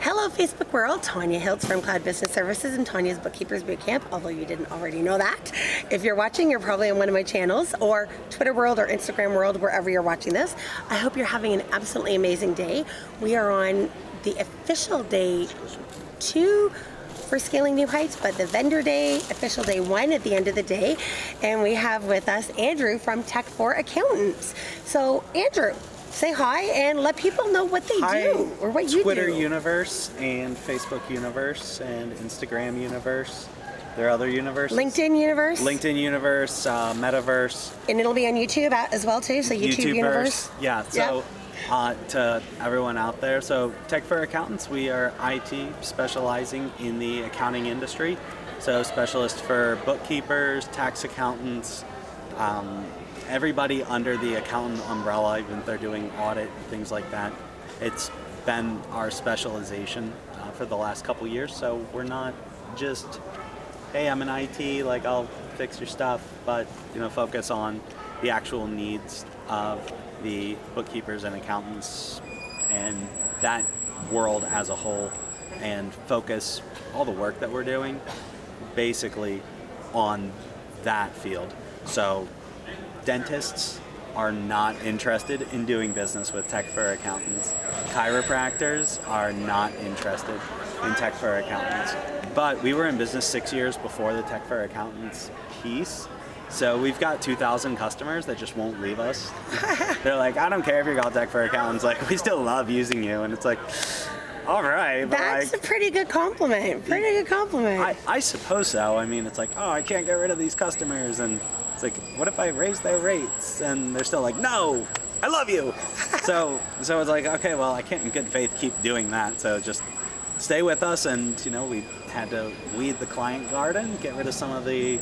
Hello Facebook world, Tanya Hiltz from Cloud Business Services and Tanya's Bookkeepers Bootcamp, although you didn't already know that. If you're watching, you're probably on one of my channels, or Twitter world or Instagram world, wherever you're watching this. I hope you're having an absolutely amazing day. We are on the official day 2 for Scaling New Heights, but the vendor day, official day 1 at the end of the day. And we have with us Andrew from Tech4Accountants. So Andrew, say hi and let people know what they do or what you do. Twitter universe and Facebook universe and Instagram universe. There are other universes. LinkedIn universe. LinkedIn universe, metaverse. And it'll be on YouTube as well too, so YouTube universe. Yeah, so to everyone out there, so Tech4Accountants, we are IT specializing in the accounting industry. So specialists for bookkeepers, tax accountants, everybody under the accountant umbrella, even if they're doing audit and things like that. It's been our specialization for the last couple years, so we're not just, hey, I'm in IT, like I'll fix your stuff, but focus on the actual needs of the bookkeepers and accountants and that world as a whole, and focus all the work that we're doing basically on that field. So dentists are not interested in doing business with Tech4Accountants. Chiropractors are not interested in Tech4Accountants. But we were in business 6 years before the Tech4Accountants piece. So we've got 2,000 customers that just won't leave us. They're like, I don't care if you're called Tech4Accountants, like we still love using you. And it's like, all right. But that's a pretty good compliment. I suppose so. I mean, it's like, oh, I can't get rid of these customers. And it's like, what if I raise their rates? And they're still like, no, I love you. So it's like, okay, well, I can't in good faith keep doing that. So just stay with us. And, we had to weed the client garden, get rid of some of the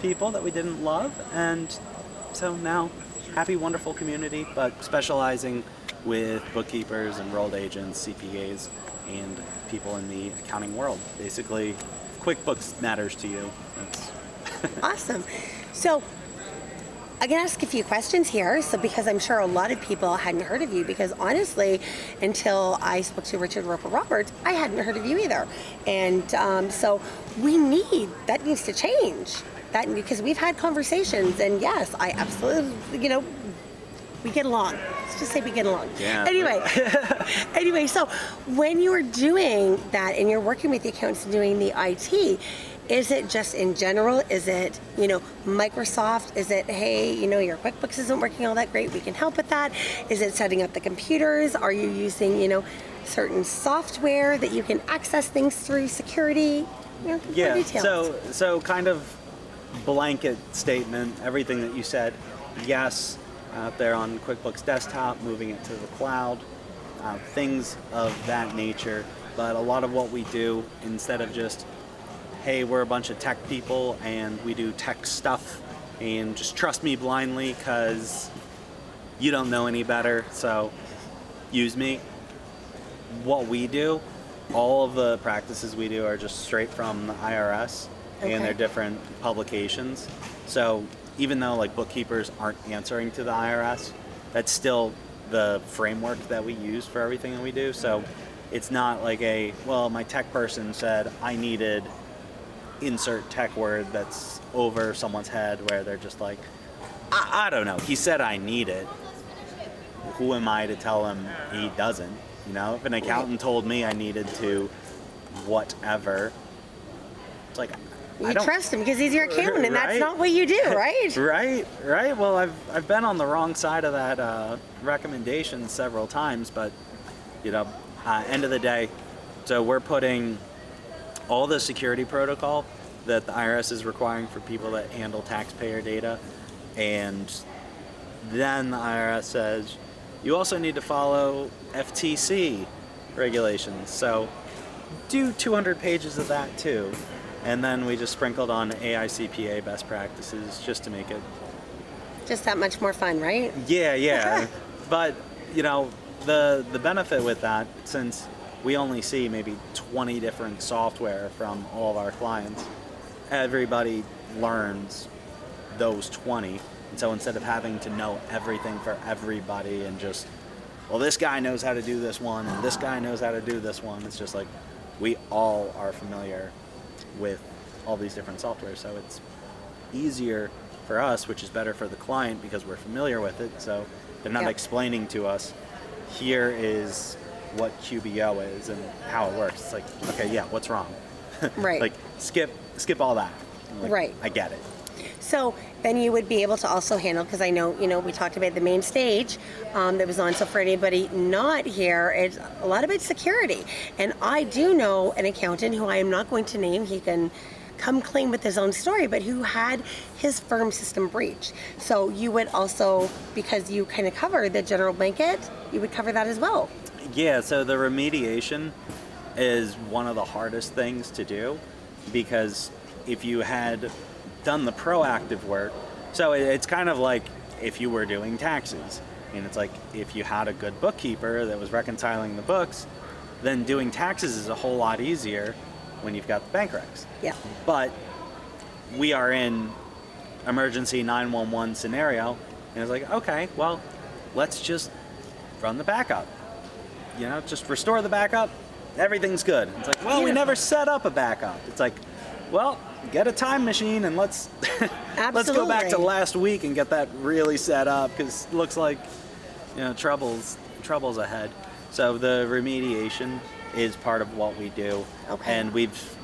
people that we didn't love. And so now, happy, wonderful community, but specializing with bookkeepers, enrolled agents, CPAs, and people in the accounting world. Basically, if QuickBooks matters to you, that's awesome. So I'm going to ask a few questions here, because I'm sure a lot of people hadn't heard of you, because honestly, until I spoke to Richard Roper Roberts, I hadn't heard of you either. And so that needs to change. That, because we've had conversations, and yes, I absolutely, we get along. Let's just say we get along. Yeah. Anyway, so when you're doing that and you're working with the accountants and doing the IT, is it just in general? Is it, Microsoft? Is it, hey, your QuickBooks isn't working all that great, we can help with that? Is it setting up the computers? Are you using, certain software that you can access things through, security? More details. So kind of blanket statement, everything that you said, yes, out there on QuickBooks Desktop, moving it to the cloud, things of that nature. But a lot of what we do, instead of just, hey, we're a bunch of tech people and we do tech stuff and just trust me blindly because you don't know any better, so use me. What we do, all of the practices we do are just straight from the IRS and their different publications. So even though like bookkeepers aren't answering to the IRS, that's still the framework that we use for everything that we do. So it's not like my tech person said I needed insert tech word that's over someone's head where they're just like, I don't know, he said I need it. Who am I to tell him he doesn't? If an accountant told me I needed to whatever, it's like, you trust him because he's your accountant, and that's not what you do, right? Right. Well, I've been on the wrong side of that recommendation several times, but end of the day, so we're putting all the security protocol that the IRS is requiring for people that handle taxpayer data, and then the IRS says you also need to follow FTC regulations. So do 200 pages of that too. And then we just sprinkled on AICPA best practices just to make it just that much more fun, right? Yeah. But the benefit with that, since we only see maybe 20 different software from all of our clients, everybody learns those 20. And so instead of having to know everything for everybody and just well, this guy knows how to do this one, and this guy knows how to do this one. It's just like, we all are familiar with all these different software, so it's easier for us, which is better for the client because we're familiar with it. So they're not explaining to us, here is what QBO is and how it works. It's like, okay, yeah, what's wrong? Right. Like, skip all that. Like, right. I get it. So then you would be able to also handle, because I know, we talked about the main stage that was on. So for anybody not here, it's a lot about security. And I do know an accountant who I am not going to name. He can come clean with his own story, but who had his firm system breached. So you would also, because you kind of cover the general blanket, you would cover that as well. Yeah, so the remediation is one of the hardest things to do, because if you had done the proactive work, so it's kind of like if you were doing taxes, and it's like if you had a good bookkeeper that was reconciling the books, then doing taxes is a whole lot easier when you've got the bank recs. Yeah. But we are in emergency 911 scenario, and it's like, okay, well, let's just run the backup. Just restore the backup, everything's good. It's like, well, we never set up a backup. It's like, well, get a time machine and let's let's go back to last week and get that really set up, because it looks like trouble's ahead. So the remediation is part of what we do. Okay. And we've,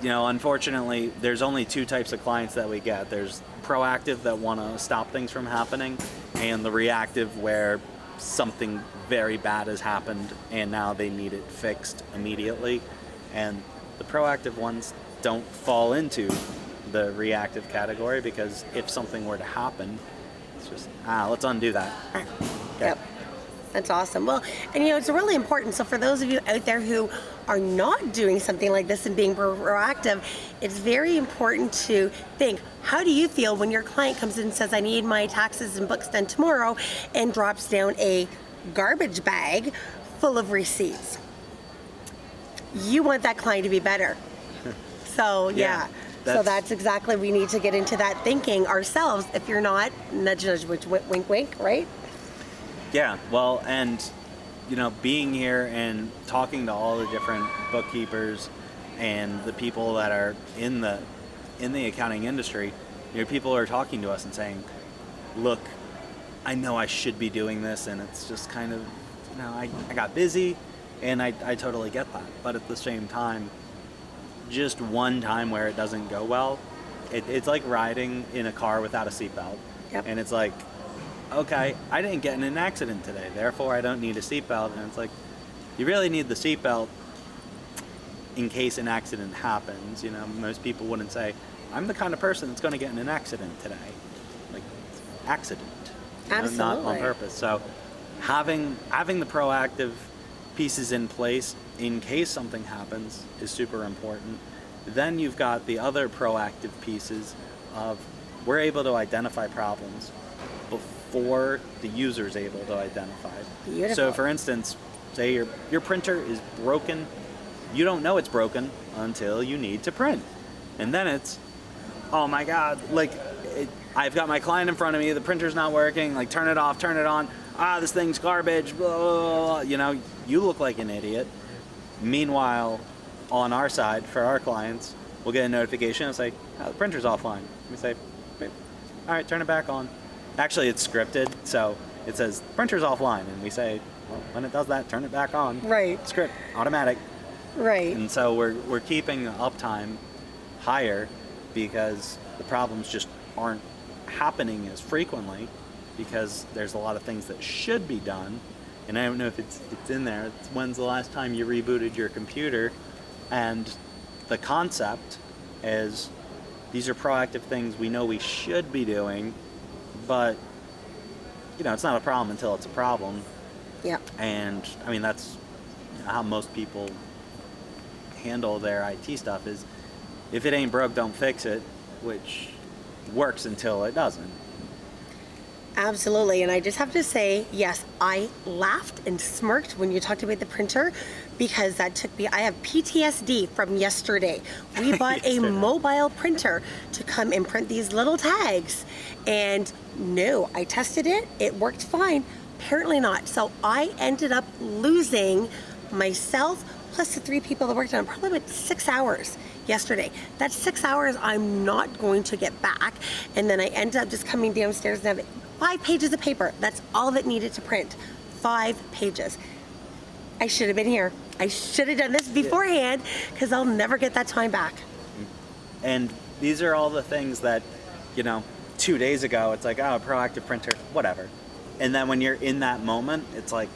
unfortunately, there's only two types of clients that we get. There's proactive that want to stop things from happening, and the reactive where something very bad has happened and now they need it fixed immediately. And the proactive ones don't fall into the reactive category, because if something were to happen, it's just, let's undo that. Okay. Yep. That's awesome. Well, and it's really important. So for those of you out there who are not doing something like this and being proactive, it's very important to think, how do you feel when your client comes in and says, I need my taxes and books done tomorrow, and drops down a garbage bag full of receipts? You want that client to be better. So yeah. So that's exactly, we need to get into that thinking ourselves. If you're not, nudge, nudge, wink, wink, right? Yeah, well, and being here and talking to all the different bookkeepers and the people that are in the accounting industry, people are talking to us and saying, look, I know I should be doing this, and it's just kind of, I got busy, and I totally get that. But at the same time, just one time where it doesn't go well, it's like riding in a car without a seatbelt. Yep. And it's like, okay, I didn't get in an accident today, therefore I don't need a seatbelt. And it's like, you really need the seatbelt in case an accident happens. Most people wouldn't say, I'm the kind of person that's going to get in an accident today. Like, accident. Absolutely. Not on purpose. So having the proactive pieces in place in case something happens is super important. Then you've got the other proactive pieces of, we're able to identify problems before the user's able to identify. Beautiful. So for instance, say your printer is broken. You don't know it's broken until you need to print. And then it's, oh my God, I've got my client in front of me, the printer's not working, turn it off, turn it on, this thing's garbage, blah, blah, blah. You look like an idiot. Meanwhile, on our side, for our clients, we'll get a notification and say, the printer's offline. We say, all right, turn it back on. Actually, it's scripted, so it says, printer's offline, and we say, well, when it does that, turn it back on. Right. Script, automatic. Right. And so we're keeping the uptime higher, because the problems just aren't happening as frequently, because there's a lot of things that should be done. And I don't know if it's in there. It's when's the last time you rebooted your computer? And the concept is, these are proactive things we know we should be doing, but it's not a problem until it's a problem. Yeah. And I mean, that's how most people handle their IT stuff, is if it ain't broke, don't fix it, which works until it doesn't. Absolutely. And I just have to say, yes, I laughed and smirked when you talked about the printer, because that took me, I have PTSD from yesterday. We bought a mobile printer to come and print these little tags. And no, I tested it. It worked fine. Apparently not. So I ended up losing myself plus the 3 people that worked on it, probably about 6 hours yesterday. That's 6 hours I'm not going to get back. And then I ended up just coming downstairs and having 5 pages of paper. That's all that needed to print. 5 pages. I should have been here. I should have done this beforehand because I'll never get that time back. And these are all the things that, 2 days ago, it's like, oh, proactive printer, whatever. And then when you're in that moment, it's like,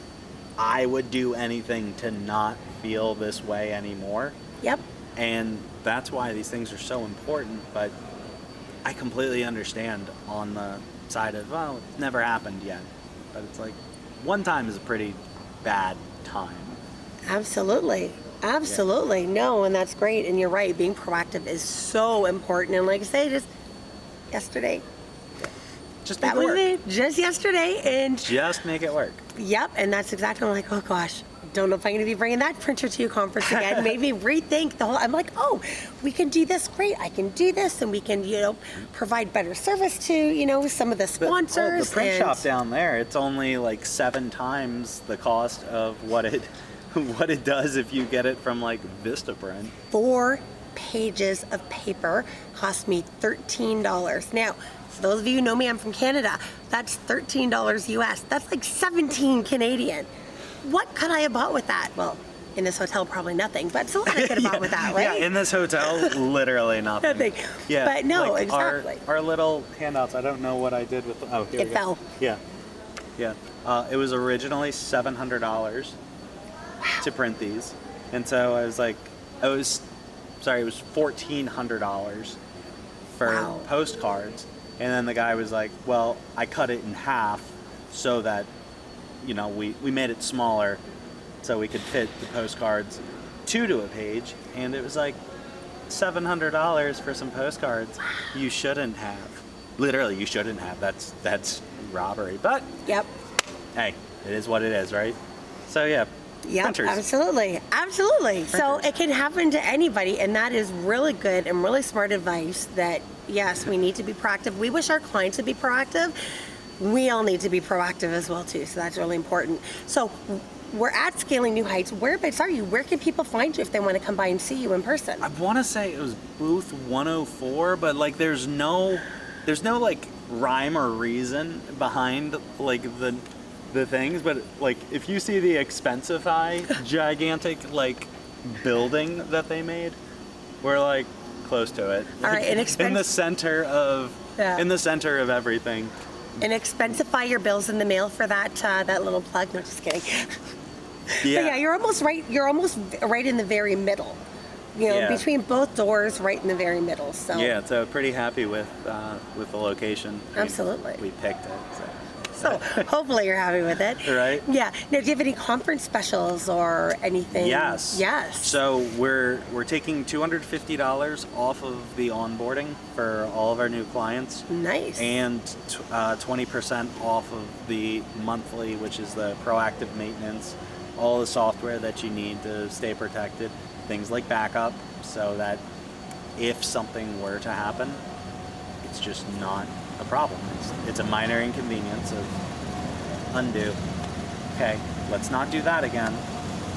I would do anything to not feel this way anymore. Yep. And that's why these things are so important. But I completely understand on the side of, well, it's never happened yet. But it's like, one time is a pretty bad time. Absolutely. Absolutely. No, and that's great. And you're right. Being proactive is so important. And like I say, just yesterday. Just make That it was work. it. Just yesterday. And Just make it work. yep. And that's exactly, I'm like, oh gosh, don't know if I'm going to be bringing that printer to your conference again. Maybe rethink the whole, I'm like, oh, we can do this. Great. I can do this. And we can, provide better service to, some of the sponsors. The print and shop down there, it's only like 7 times the cost of what it does if you get it from like Vistaprint. 4 pages of paper cost me $13. Now, for those of you who know me, I'm from Canada. That's $13 US. That's like 17 Canadian. What could I have bought with that? Well, in this hotel, probably nothing, but so what I could have bought with that, right? Yeah, in this hotel, literally nothing. Nothing. Yeah, But no, like exactly. Our little handouts, I don't know what I did with here It we go. fell. Yeah. It was originally $700 to print these. And so I was like, it was $1,400 for Wow. postcards. And then the guy was like, well, I cut it in half so that, we made it smaller so we could fit the postcards 2 to a page. And it was like $700 for some postcards. You shouldn't have. Literally, you shouldn't have. That's robbery. But Yep. hey, it is what it is, right? So yeah, Yep, printers. absolutely. Absolutely. So Printers. it can happen to anybody, and that is really good and really smart advice that, yes, we need to be proactive. We wish our clients would be proactive. We all need to be proactive as well, too. So that's really important. So we're at Scaling New Heights. Whereabouts are you? Where can people find you if they want to come by and see you in person? I want to say it was booth 104, but like there's no like rhyme or reason behind like the things, but like if you see the Expensify gigantic like building that they made, we're like close to it. All right, Like, in the center of everything. And Expensify your bills in the mail for that that little plug. No, just kidding. But yeah, you're almost right. You're almost right in the very middle. Yeah. Between both doors, right in the very middle. So Yeah, so pretty happy with the location. Absolutely. We picked it. So hopefully you're happy with it. Right. Yeah. Now, do you have any conference specials or anything? Yes. Yes. So we're taking $250 off of the onboarding for all of our new clients. Nice. And 20% off of the monthly, which is the proactive maintenance, all the software that you need to stay protected, things like backup, so that if something were to happen, it's just not a problem. It's a minor inconvenience of undo. Okay, let's not do that again.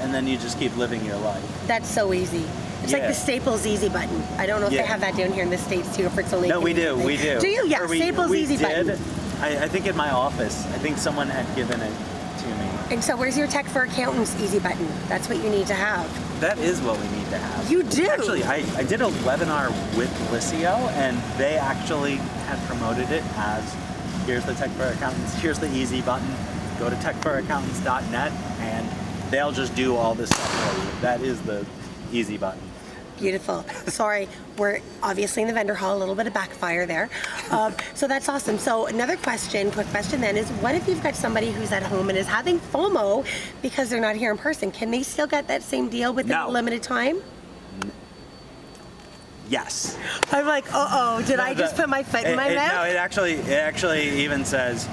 And then you just keep living your life. That's so easy. It's like Yeah. the Staples Easy button. I don't know if they Yeah. have that down here in the States too, if it's only. No, we do. Canadian We thing. do. Do you? Yeah, Or Staples Easy did. button. I think in my office, I think someone had given it to me. And so, where's your Tech4Accountants Easy button? That's what you need to have. That is what we need to have. You do? Actually, I did a webinar with Licio, and they actually had promoted it as, here's the Tech4Accountants, here's the easy button, go to tech4accountants.net, and they'll just do all this stuff for you. That is the easy button. Beautiful. Sorry, we're obviously in the vendor hall, a little bit of backfire there. So that's awesome. So another question, quick question then, is what if you've got somebody who's at home and is having FOMO because they're not here in person? Can they still get that same deal within No. a limited time? Yes. I'm like, uh-oh, did I just put my foot in my No, mouth? it actually even says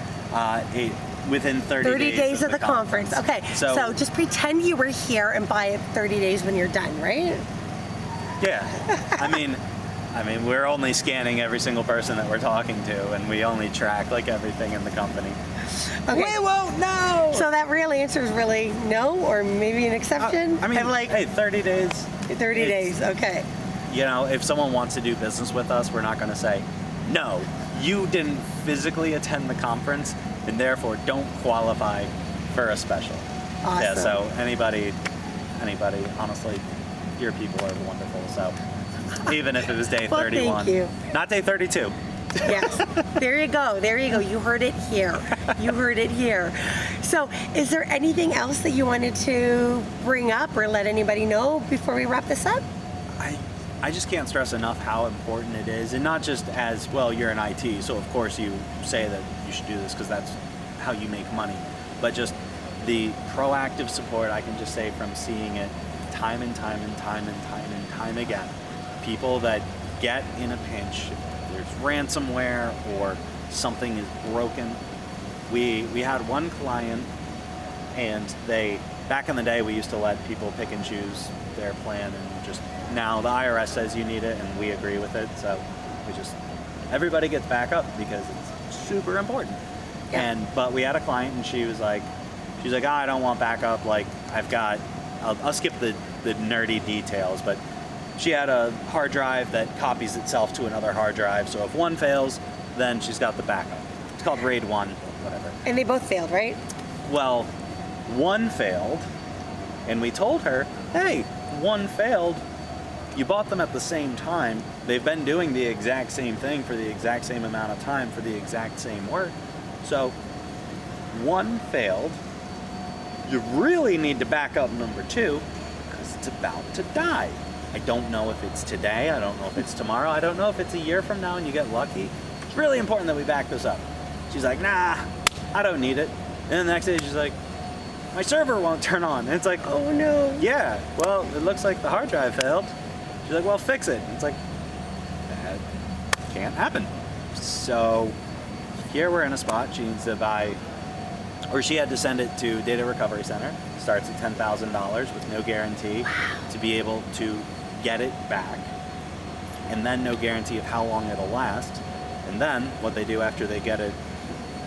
within 30 days of the conference. Okay, so just pretend you were here and buy it 30 days when you're done, right? Yeah, I mean, I mean, we're only scanning every single person that we're talking to, and we only track like everything in the company. Okay. We won't know. So that real answer is really no, or maybe an exception? I mean, I'm like, hey, 30 days. 30 days, okay. You know, if someone wants to do business with us, we're not going to say, no, you didn't physically attend the conference, and therefore don't qualify for a special. Awesome. Yeah, so anybody, honestly, your people are wonderful. So even if it was day Well, 31, thank you. not day 32. Yes, there you go. You heard it here. You heard it here. So is there anything else that you wanted to bring up or let anybody know before we wrap this up? I just can't stress enough how important it is, and not just as, well, you're in IT, so of course you say that you should do this because that's how you make money, but just the proactive support. I can just say from seeing it time and time and time and time and time again, people that get in a pinch, if there's ransomware or something is broken. We had one client, and back in the day we used to let people pick and choose their plan, and just now the IRS says you need it and we agree with it, so everybody gets backup because it's super important. Yeah. But we had a client, and she's like, oh, I don't want backup, like I'll skip the nerdy details, but she had a hard drive that copies itself to another hard drive, so if one fails, then she's got the backup. It's called RAID 1, whatever. And they both failed, right? Well, one failed, and we told her, hey, one failed, you bought them at the same time, they've been doing the exact same thing for the exact same amount of time for the exact same work, so one failed, you really need to back up number two because it's about to die. I don't know if it's today, I don't know if it's tomorrow, I don't know if it's a year from now and you get lucky. It's really important that we back this up. She's like, nah, I don't need it. And then the next day she's like, my server won't turn on. And it's like, Oh no. yeah, well, it looks like the hard drive failed. She's like, well, fix it. And it's like, that can't happen. So here we're in a spot. She needs to buy, or she had to send it to Data Recovery Center. Starts at $10,000 with no guarantee to be able to get it back. And then no guarantee of how long it'll last. And then what they do after they get it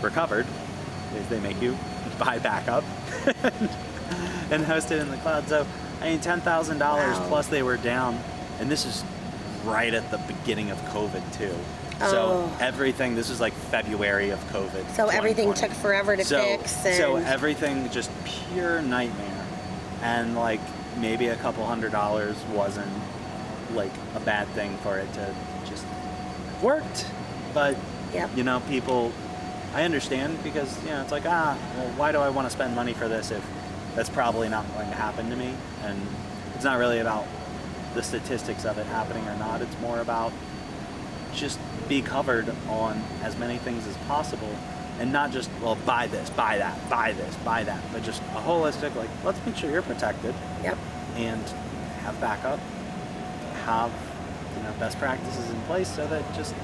recovered is they make you buy backup and host it in the cloud. So, I mean, $10,000 Wow. plus they were down. And this is right at the beginning of COVID too. Oh. So everything, this is like February of COVID. So everything 2020. took forever to fix. And So everything just pure nightmare. And like maybe a couple $100 wasn't like a bad thing for it to just worked. But Yep. you know, people, I understand because, you know, it's like, well, why do I want to spend money for this if that's probably not going to happen to me? And it's not really about the statistics of it happening or not. It's more about just be covered on as many things as possible, and not just, well, buy this, buy that, buy this, buy that, but just a holistic, like, let's make sure you're protected. Yep. And have backup, have, you know, best practices in place so that just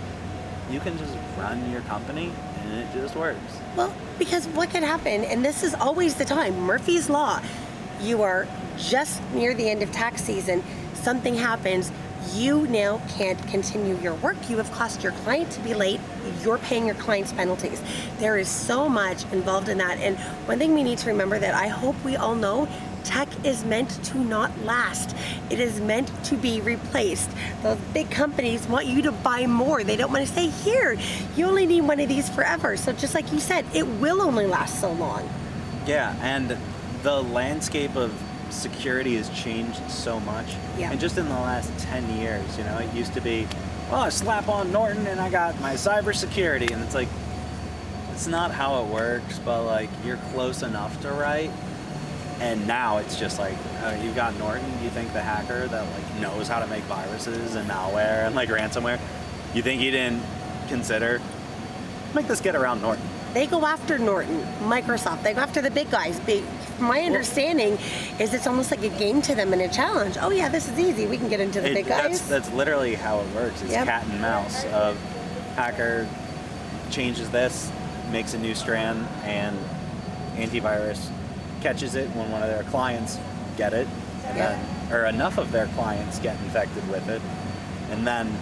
you can just run your company and it just works. Well, because what could happen, and this is always the time, Murphy's Law, you are just near the end of tax season, something happens, you now can't continue your work. You have caused your client to be late. You're paying your client's penalties. There is so much involved in that. And one thing we need to remember that I hope we all know, tech is meant to not last. It is meant to be replaced. Those big companies want you to buy more. They don't want to say, here, you only need one of these forever. So just like you said, it will only last so long. Yeah, and the landscape of security has changed so much. Yeah. And just in the last 10 years, you know, it used to be, oh, I slap on Norton and I got my cybersecurity. And it's like, it's not how it works, but like, you're close enough to right. And now it's just like, you've got Norton, you think the hacker that like knows how to make viruses and malware and like ransomware, you think he didn't consider, make this get around Norton? They go after Norton, Microsoft, they go after the big guys. My understanding is it's almost like a game to them and a challenge. Oh yeah, this is easy, we can get into the big guys. That's literally how it works. It's Yep. cat and mouse of hacker changes this, makes a new strand, and antivirus catches it when one of their clients get it, and Yep. then, or enough of their clients get infected with it, and then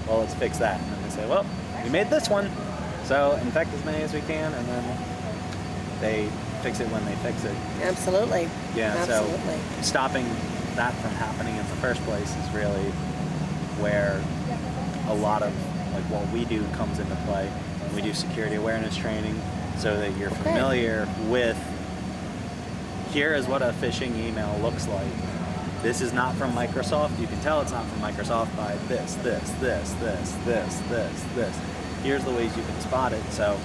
well, let's fix that. And then they say, well, we made this one, so infect as many as we can, and then they fix it when they fix it. Absolutely. Yeah, Absolutely. so stopping that from happening in the first place is really where a lot of like what we do comes into play. We do security awareness training so that you're familiar with, here is what a phishing email looks like. This is not from Microsoft. You can tell it's not from Microsoft by this. Here's the ways you can spot it. So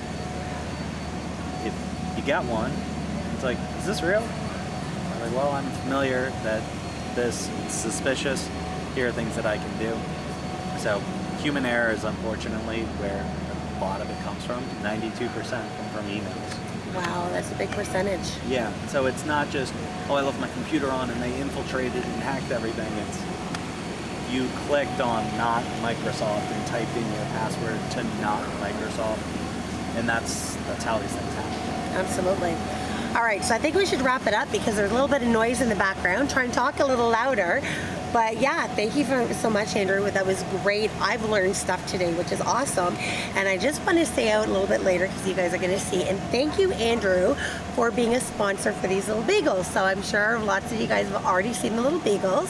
if you get one, it's like, is this real? I'm like, well, I'm familiar that this is suspicious. Here are things that I can do. So human error is unfortunately where a lot of it comes from. 92% come from emails. Wow, that's a big percentage. Yeah, so it's not just, oh, I left my computer on and they infiltrated and hacked everything. It's you clicked on not Microsoft and typed in your password to not Microsoft, and that's how these things happen. Absolutely. All right, so I think we should wrap it up because there's a little bit of noise in the background. Try and talk a little louder. But yeah, thank you so much, Andrew. That was great. I've learned stuff today, which is awesome. And I just want to stay out a little bit later because you guys are going to see. And thank you, Andrew, for being a sponsor for these little bagels. So I'm sure lots of you guys have already seen the little bagels.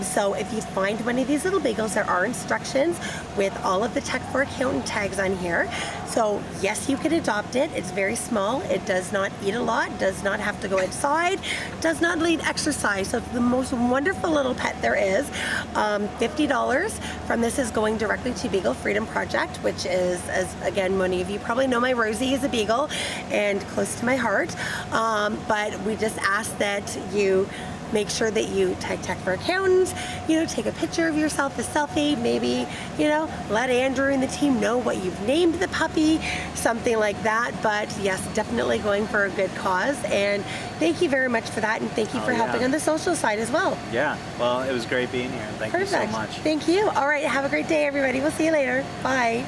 So if you find one of these little bagels, there are instructions with all of the Tech4Accountant tags on here. So yes, you can adopt it. It's very small. It does not eat a lot, does not have to go outside, does not need exercise. So it's the most wonderful little pet there is. $50 from this is going directly to Beagle Freedom Project, which is, as again, many of you probably know, my Rosie is a beagle and close to my heart. But we just ask that you make sure that you tag Tech4Accountants, take a picture of yourself, a selfie, maybe, let Andrew and the team know what you've named the puppy, something like that. But yes, definitely going for a good cause. And thank you very much for that. And thank you for helping on the social side as well. Yeah, well, it was great being here. Thank you so much. Thank you. All right, have a great day, everybody. We'll see you later. Bye.